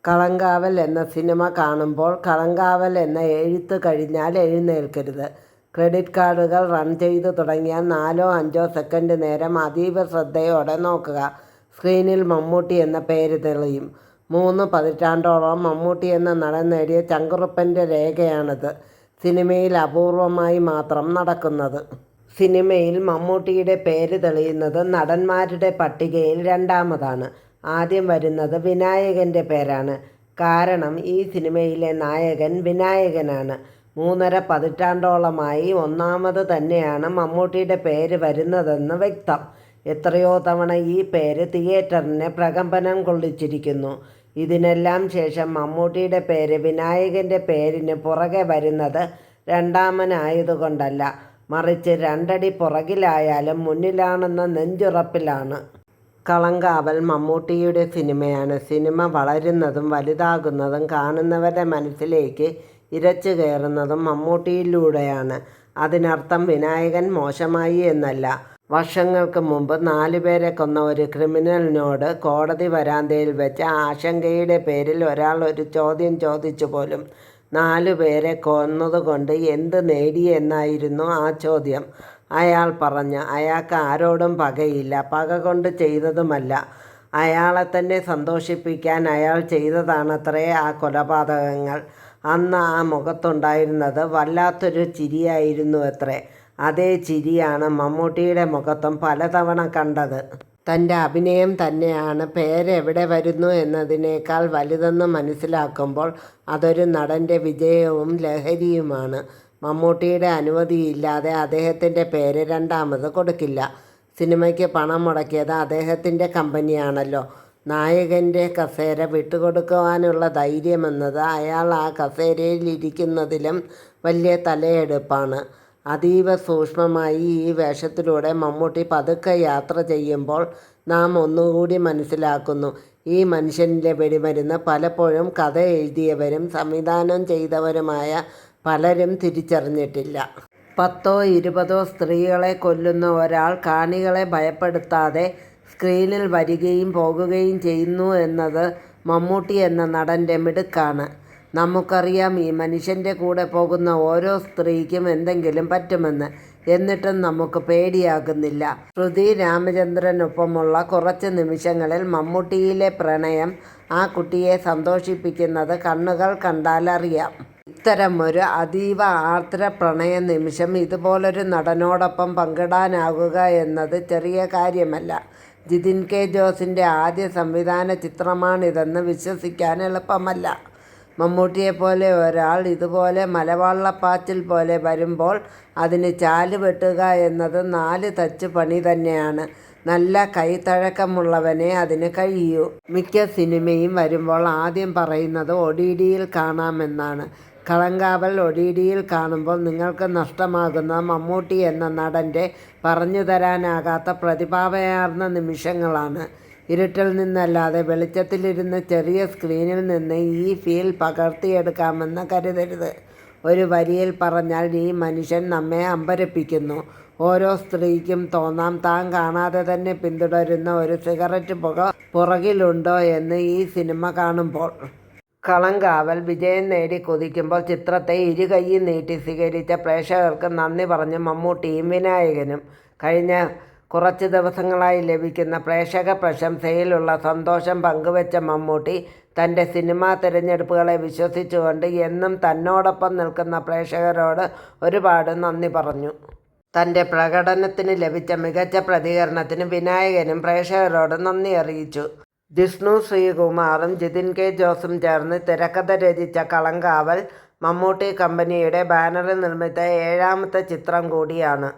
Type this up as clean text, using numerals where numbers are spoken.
കളങ്കാവൽ എന്ന സിനിമ കാണുമ്പോൾ കളങ്കാവൽ എന്ന എഴുത്ത് കഴിഞ്ഞാൽ എഴുന്നേൽക്കരുത്. ക്രെഡിറ്റ് കാർഡുകൾ റൺ ചെയ്തു തുടങ്ങിയാൽ 4-5 സെക്കൻഡ് നേരം അതീവ ശ്രദ്ധയോടെ നോക്കുക. സ്ക്രീനിൽ മമ്മൂട്ടി എന്ന പേര് തെളിയും. 3 പതിറ്റാണ്ടോളം മമ്മൂട്ടി എന്ന നടൻ നേടിയ ചങ്കുറപ്പിൻ്റെ രേഖയാണിത്. സിനിമയിൽ അപൂർവമായി മാത്രം നടക്കുന്നത്. സിനിമയിൽ മമ്മൂട്ടിയുടെ പേര് തെളിയുന്നത് നടന്മാരുടെ പട്ടികയിൽ 2ാമതാണ്. ആദ്യം വരുന്നത് വിനായകൻ്റെ പേരാണ്. കാരണം ഈ സിനിമയിലെ നായകൻ വിനായകനാണ്. 3.5 പതിറ്റാണ്ടോളമായി 1ാമത് തന്നെയാണ് മമ്മൂട്ടിയുടെ പേര് വരുന്നതെന്ന് വ്യക്തം. എത്രയോ തവണ ഈ പേര് തിയേറ്ററിനെ പ്രകമ്പനം കൊള്ളിച്ചിരിക്കുന്നു. ഇതിനെല്ലാം ശേഷം മമ്മൂട്ടിയുടെ പേര് വിനായകൻ്റെ പേരിന് പുറകെ വരുന്നത് 2ാമനായതുകൊണ്ടല്ല, മറിച്ച് 2 അടി പുറകിലായാലും മുന്നിലാണെന്ന നെഞ്ചുറപ്പിലാണ്. കളങ്കാവൽ മമ്മൂട്ടിയുടെ സിനിമയാണ്. സിനിമ വളരുന്നതും വലുതാകുന്നതും കാണുന്നവരുടെ മനസ്സിലേക്ക് ഇരച്ചു കയറുന്നതും മമ്മൂട്ടിയിലൂടെയാണ്. അതിനർത്ഥം വിനായകൻ മോശമായി എന്നല്ല. വർഷങ്ങൾക്ക് മുമ്പ് 4 പേരെ കൊന്ന ഒരു ക്രിമിനലിനോട് കോടതി വരാന്തയിൽ വെച്ച് ആശങ്കയുടെ പേരിൽ ഒരാൾ ഒരു ചോദ്യം ചോദിച്ചു പോലും. 4 പേരെ കൊന്നതുകൊണ്ട് എന്ത് നേടി എന്നായിരുന്നു ആ ചോദ്യം. അയാൾ പറഞ്ഞു, അയാൾക്ക് ആരോടും പകയില്ല, പക കൊണ്ട് ചെയ്തതുമല്ല. അയാളെ തന്നെ സന്തോഷിപ്പിക്കാൻ അയാൾ ചെയ്തതാണത്രേ ആ കൊലപാതകങ്ങൾ. അന്ന് ആ മുഖത്തുണ്ടായിരുന്നത് വല്ലാത്തൊരു ചിരിയായിരുന്നു അത്രേ. അതേ ചിരിയാണ് മമ്മൂട്ടിയുടെ മുഖത്തും പലതവണ കണ്ടത്. തൻ്റെ അഭിനയം തന്നെയാണ് പേരെവിടെ വരുന്നു എന്നതിനേക്കാൾ വലുതെന്ന് മനസ്സിലാക്കുമ്പോൾ അതൊരു നടൻ്റെ വിജയവും ലഹരിയുമാണ്. മമ്മൂട്ടിയുടെ അനുമതിയില്ലാതെ അദ്ദേഹത്തിൻ്റെ പേര് 2ാമത് കൊടുക്കില്ല. സിനിമയ്ക്ക് പണം മുടക്കിയത് അദ്ദേഹത്തിൻ്റെ കമ്പനിയാണല്ലോ. നായകൻ്റെ കസേര വിട്ടുകൊടുക്കുവാനുള്ള ധൈര്യമെന്നത് അയാൾ ആ കസേരയിൽ ഇരിക്കുന്നതിലും വലിയ തലയെടുപ്പാണ്. അതീവ സൂക്ഷ്മമായി ഈ വേഷത്തിലൂടെ മമ്മൂട്ടി പതുക്കെ യാത്ര ചെയ്യുമ്പോൾ നാം ഒന്നുകൂടി മനസ്സിലാക്കുന്നു, ഈ മനുഷ്യനിലെ വെടിമരുന്ന് പലപ്പോഴും കഥ എഴുതിയവരും സംവിധാനം ചെയ്തവരുമായ പലരും തിരിച്ചറിഞ്ഞിട്ടില്ല. 10-20 സ്ത്രീകളെ കൊല്ലുന്ന ഒരാൾ കാണികളെ ഭയപ്പെടുത്താതെ സ്ക്രീനിൽ വരികയും പോകുകയും ചെയ്യുന്നു എന്നത് മമ്മൂട്ടി എന്ന നടൻ്റെ മിടുക്കാണ്. നമുക്കറിയാം ഈ മനുഷ്യൻ്റെ കൂടെ പോകുന്ന ഓരോ സ്ത്രീക്കും എന്തെങ്കിലും പറ്റുമെന്ന്. എന്നിട്ടും നമുക്ക് പേടിയാകുന്നില്ല. ശ്രുതി രാമചന്ദ്രനൊപ്പമുള്ള കുറച്ച് നിമിഷങ്ങളിൽ മമ്മൂട്ടിയിലെ പ്രണയം ആ കുട്ടിയെ സന്തോഷിപ്പിക്കുന്നത് കണ്ണുകൾ കണ്ടാലറിയാം. ഇത്തരമൊരു അതീവ ആർദ്ര പ്രണയ നിമിഷം ഇതുപോലൊരു നടനോടൊപ്പം പങ്കിടാനാകുക എന്നത് ചെറിയ കാര്യമല്ല. ജിതിൻ കെ ജോസിൻ്റെ ആദ്യ സംവിധാന ചിത്രമാണിതെന്ന് വിശ്വസിക്കാൻ എളുപ്പമല്ല. മമ്മൂട്ടിയെപ്പോലെ ഒരാൾ ഇതുപോലെ മലവള്ളപ്പാച്ചിൽ പോലെ വരുമ്പോൾ അതിന് ചാല് വെട്ടുക എന്നത് 4 തച്ച് പണി തന്നെയാണ്. നല്ല കൈത്തഴക്കമുള്ളവനെ അതിന് കഴിയൂ. മിക്ക സിനിമയും വരുമ്പോൾ ആദ്യം പറയുന്നത് OTTയിൽ കാണാമെന്നാണ്. കളങ്കാവൽ OTTയിൽ കാണുമ്പോൾ നിങ്ങൾക്ക് നഷ്ടമാകുന്ന മമ്മൂട്ടി എന്ന നടൻ്റെ പറഞ്ഞു തരാനാകാത്ത പ്രതിഭാവയാർന്ന നിമിഷങ്ങളാണ്. ഇരുട്ടിൽ നിന്നല്ലാതെ വെളിച്ചത്തിലിരുന്ന് ചെറിയ സ്ക്രീനിൽ നിന്ന് ഈ ഫീൽ പകർത്തിയെടുക്കാമെന്ന് കരുതരുത്. ഒരു വരിയിൽ പറഞ്ഞാൽ ഈ മനുഷ്യൻ നമ്മെ അമ്പരപ്പിക്കുന്നു. ഓരോ സ്ത്രീക്കും തോന്നാം താൻ കാണാതെ തന്നെ പിന്തുടരുന്ന ഒരു സിഗരറ്റ് പുക പുറകിലുണ്ടോ എന്ന് ഈ സിനിമ കാണുമ്പോൾ. കളങ്കാവൽ വിജയം നേടി കുതിക്കുമ്പോൾ ചിത്രത്തെ ഇരുകൈയും നീട്ടി സ്വീകരിച്ച പ്രേക്ഷകർക്ക് നന്ദി പറഞ്ഞ് മമ്മൂട്ടിയും വിനായകനും. കഴിഞ്ഞ കുറച്ച് ദിവസങ്ങളായി ലഭിക്കുന്ന പ്രേക്ഷക പ്രശംസയിലുള്ള സന്തോഷം പങ്കുവെച്ച മമ്മൂട്ടി തൻ്റെ സിനിമാ തിരഞ്ഞെടുപ്പുകളെ വിശ്വസിച്ചുകൊണ്ട് എന്നും തന്നോടൊപ്പം നിൽക്കുന്ന പ്രേക്ഷകരോട് ഒരുപാട് നന്ദി പറഞ്ഞു. തൻ്റെ പ്രകടനത്തിന് ലഭിച്ച മികച്ച പ്രതികരണത്തിന് വിനായകനും പ്രേക്ഷകരോട് നന്ദി അറിയിച്ചു. ജിഷ്ണു ശ്രീകുമാറും ജിതിൻ കെ ജോസും ചേർന്ന് തിരക്കഥ രചിച്ച കളങ്കാവൽ മമ്മൂട്ടി കമ്പനിയുടെ ബാനറിൽ നിർമ്മിച്ച 7ാമത്തെ ചിത്രം കൂടിയാണ്.